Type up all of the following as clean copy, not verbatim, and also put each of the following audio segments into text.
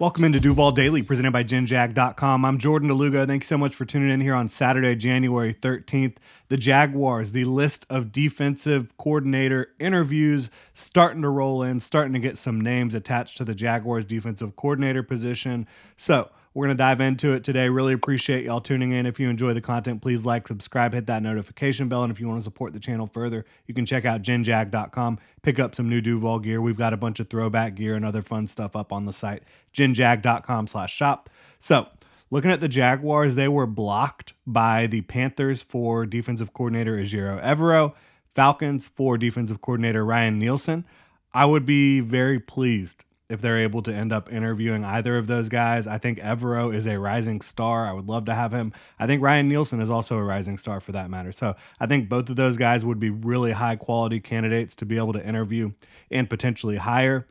Welcome into Duval Daily, presented by GenJag.com. I'm Jordan Lugo. Thank you so much for tuning in here on Saturday, January 13th. The Jaguars, the list of defensive coordinator interviews starting to roll in, starting to get some names attached to the Jaguars defensive coordinator position. So we're going to dive into it today. Really appreciate y'all tuning in. If you enjoy the content, please like, subscribe, hit that notification bell. And if you want to support the channel further, you can check out GenJag.com, pick up some new Duval gear. We've got a bunch of throwback gear and other fun stuff up on the site, GenJag.com/shop. So looking at the Jaguars, they were blocked by the Panthers for defensive coordinator Ejiro Evero, Falcons for defensive coordinator Ryan Nielsen. I would be very pleased if they're able to end up interviewing either of those guys. I think Evero is a rising star. I would love to have him. I think Ryan Nielsen is also a rising star for that matter. So I think both of those guys would be really high quality candidates to be able to interview and potentially hire.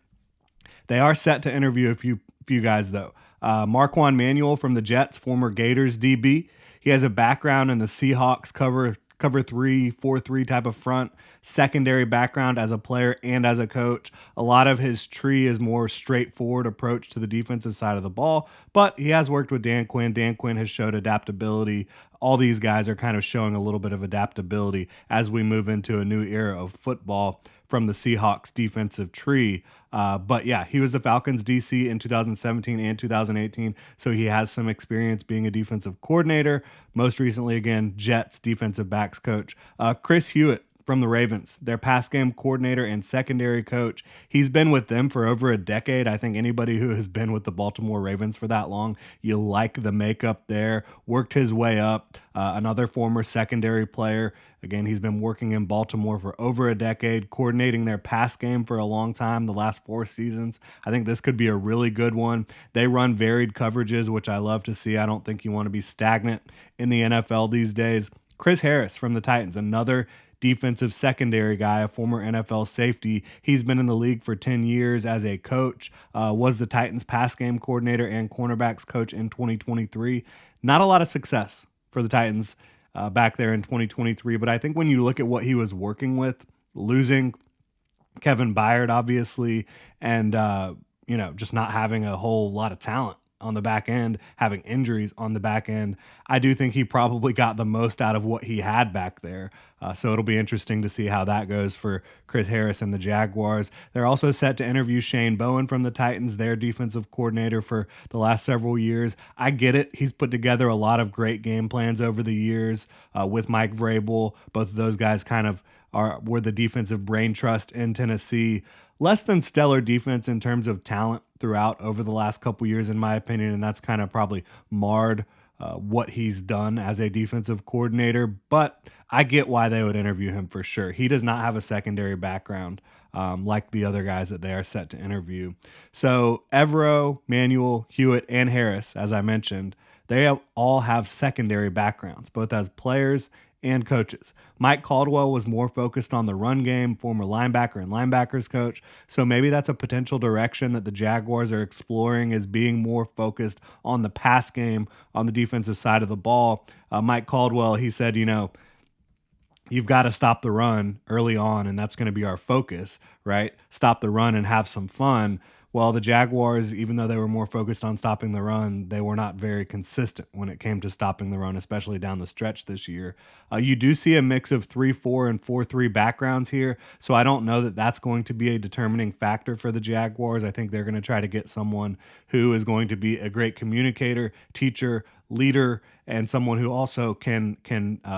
They are set to interview a few guys though. Marquand Manuel from the Jets, former Gators DB. He has a background in the Seahawks cover 3, 4-3 type of front, secondary background as a player and as a coach. A lot of his tree is more straightforward approach to the defensive side of the ball, but he has worked with Dan Quinn. Dan Quinn has showed adaptability. All these guys are kind of showing a little bit of adaptability as we move into a new era of football from the Seahawks defensive tree. But yeah, he was the Falcons DC in 2017 and 2018. So he has some experience being a defensive coordinator. Most recently, again, Jets defensive backs coach. Chris Hewitt from the Ravens, their pass game coordinator and secondary coach. He's been with them for over a decade. I think anybody who has been with the Baltimore Ravens for that long, you like the makeup there. Worked his way up. Another former secondary player. Again, he's been working in Baltimore for over a decade, coordinating their pass game for a long time, the last 4 seasons. I think this could be a really good one. They run varied coverages, which I love to see. I don't think you want to be stagnant in the NFL these days. Chris Harris from the Titans, another defensive secondary guy, a former NFL safety. He's been in the league for 10 years as a coach, was the Titans pass game coordinator and cornerbacks coach in 2023. Not a lot of success for the Titans back there in 2023, but I think when you look at what he was working with, losing Kevin Byard, obviously, and just not having a whole lot of talent on the back end, having injuries on the back end, I do think he probably got the most out of what he had back there. So it'll be interesting to see how that goes for Chris Harris and the Jaguars. They're also set to interview Shane Bowen from the Titans, their defensive coordinator for the last several years. I get it. He's put together a lot of great game plans over the years with Mike Vrabel. Both of those guys kind of were the defensive brain trust in Tennessee. Less than stellar defense in terms of talent throughout over the last couple years, in my opinion, and that's kind of probably marred what he's done as a defensive coordinator. But I get why they would interview him for sure. He does not have a secondary background like the other guys that they are set to interview. So Evero, Manuel, Hewitt, and Harris, as I mentioned, they all have secondary backgrounds, both as players and coaches. Mike Caldwell was more focused on the run game, former linebacker and linebackers coach. So maybe that's a potential direction that the Jaguars are exploring, is being more focused on the pass game on the defensive side of the ball. Mike Caldwell, he said, you've got to stop the run early on, and that's going to be our focus, right? Stop the run and have some fun. Well, the Jaguars, even though they were more focused on stopping the run, they were not very consistent when it came to stopping the run, especially down the stretch this year. You do see a mix of 3-4 and 4-3 backgrounds here, so I don't know that that's going to be a determining factor for the Jaguars. I think they're going to try to get someone who is going to be a great communicator, teacher, leader, and someone who also can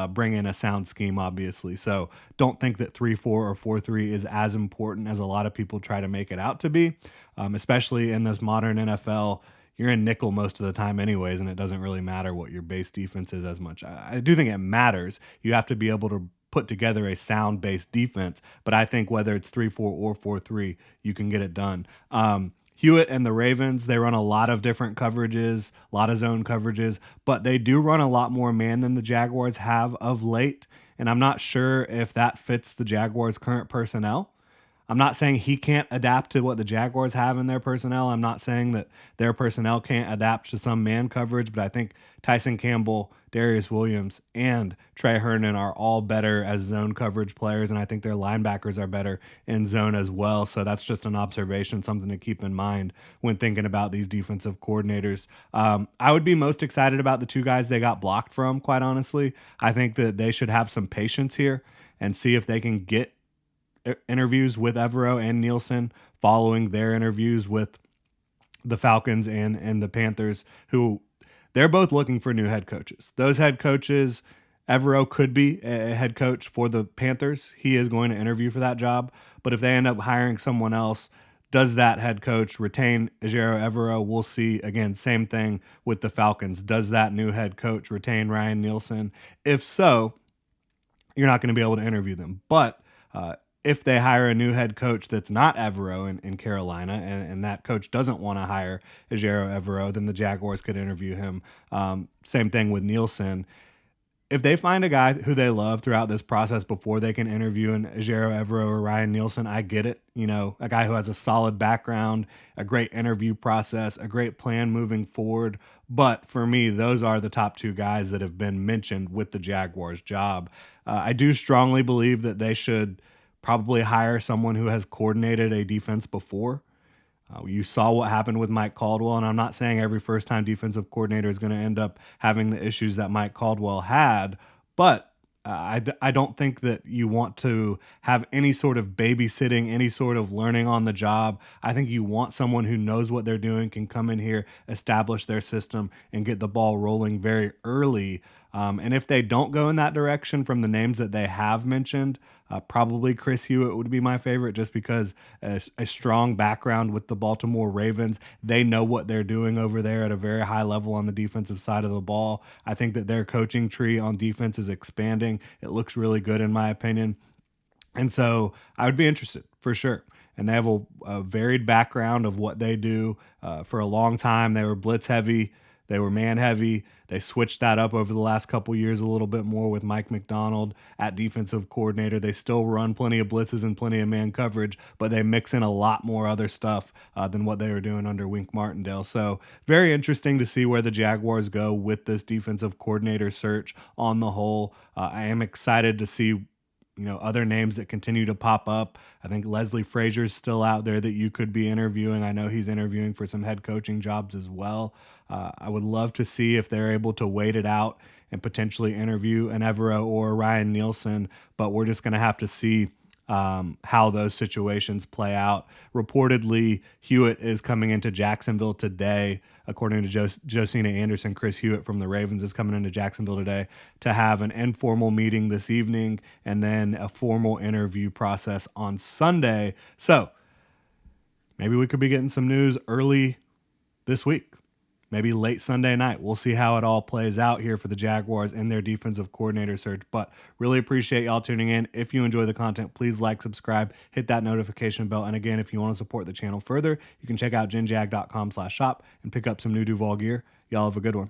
bring in a sound scheme, obviously. So don't think that 3-4 or 4-3 is as important as a lot of people try to make it out to be, especially in this modern NFL. You're in nickel most of the time anyways, and it doesn't really matter what your base defense is as much. I do think it matters. You have to be able to put together a sound-based defense, but I think whether it's 3-4 or 4-3, you can get it done. Hewitt and the Ravens, they run a lot of different coverages, a lot of zone coverages, but they do run a lot more man than the Jaguars have of late, and I'm not sure if that fits the Jaguars' current personnel. I'm not saying he can't adapt to what the Jaguars have in their personnel. I'm not saying that their personnel can't adapt to some man coverage, but I think Tyson Campbell, Darius Williams, and Trey Herndon are all better as zone coverage players, and I think their linebackers are better in zone as well. So that's just an observation, something to keep in mind when thinking about these defensive coordinators. I would be most excited about the two guys they got blocked from, quite honestly. I think that they should have some patience here and see if they can get interviews with Evero and Nielsen following their interviews with the Falcons and the Panthers, who they're both looking for new head coaches. Those head coaches, Evero could be a head coach for the Panthers. He is going to interview for that job. But if they end up hiring someone else, does that head coach retain Ejiro Evero? We'll see. Again, same thing with the Falcons. Does that new head coach retain Ryan Nielsen? If so, you're not going to be able to interview them. But if they hire a new head coach that's not Evero in Carolina, and that coach doesn't want to hire Ejiro Evero, then the Jaguars could interview him. Same thing with Nielsen. If they find a guy who they love throughout this process before they can interview an Ejiro Evero or Ryan Nielsen, I get it. You know, a guy who has a solid background, a great interview process, a great plan moving forward. But for me, those are the top two guys that have been mentioned with the Jaguars job. I do strongly believe that they should probably hire someone who has coordinated a defense before. You saw what happened with Mike Caldwell, and I'm not saying every first-time defensive coordinator is going to end up having the issues that Mike Caldwell had, but I don't think that you want to have any sort of babysitting, any sort of learning on the job. I think you want someone who knows what they're doing, can come in here, establish their system, and get the ball rolling very early. And if they don't go in that direction from the names that they have mentioned, probably Chris Hewitt would be my favorite, just because a strong background with the Baltimore Ravens. They know what they're doing over there at a very high level on the defensive side of the ball. I think that their coaching tree on defense is expanding. It looks really good in my opinion. And so I would be interested for sure. And they have a varied background of what they do. For a long time, they were blitz heavy. They were man heavy. They switched that up over the last couple years a little bit more with Mike McDonald at defensive coordinator. They still run plenty of blitzes and plenty of man coverage, but they mix in a lot more other stuff than what they were doing under Wink Martindale. So very interesting to see where the Jaguars go with this defensive coordinator search on the whole. I am excited to see other names that continue to pop up. I think Leslie Frazier's still out there that you could be interviewing. I know he's interviewing for some head coaching jobs as well. I would love to see if they're able to wait it out and potentially interview an Evero or Ryan Nielsen, but we're just going to have to see how those situations play out. Reportedly, Hewitt is coming into Jacksonville today, according to Josina Anderson. Chris Hewitt from the Ravens is coming into Jacksonville today to have an informal meeting this evening and then a formal interview process on Sunday. So maybe we could be getting some news early this week. Maybe late Sunday night. We'll see how it all plays out here for the Jaguars and their defensive coordinator search. But really appreciate y'all tuning in. If you enjoy the content, please like, subscribe, hit that notification bell. And again, if you want to support the channel further, you can check out genjag.com/shop and pick up some new Duval gear. Y'all have a good one.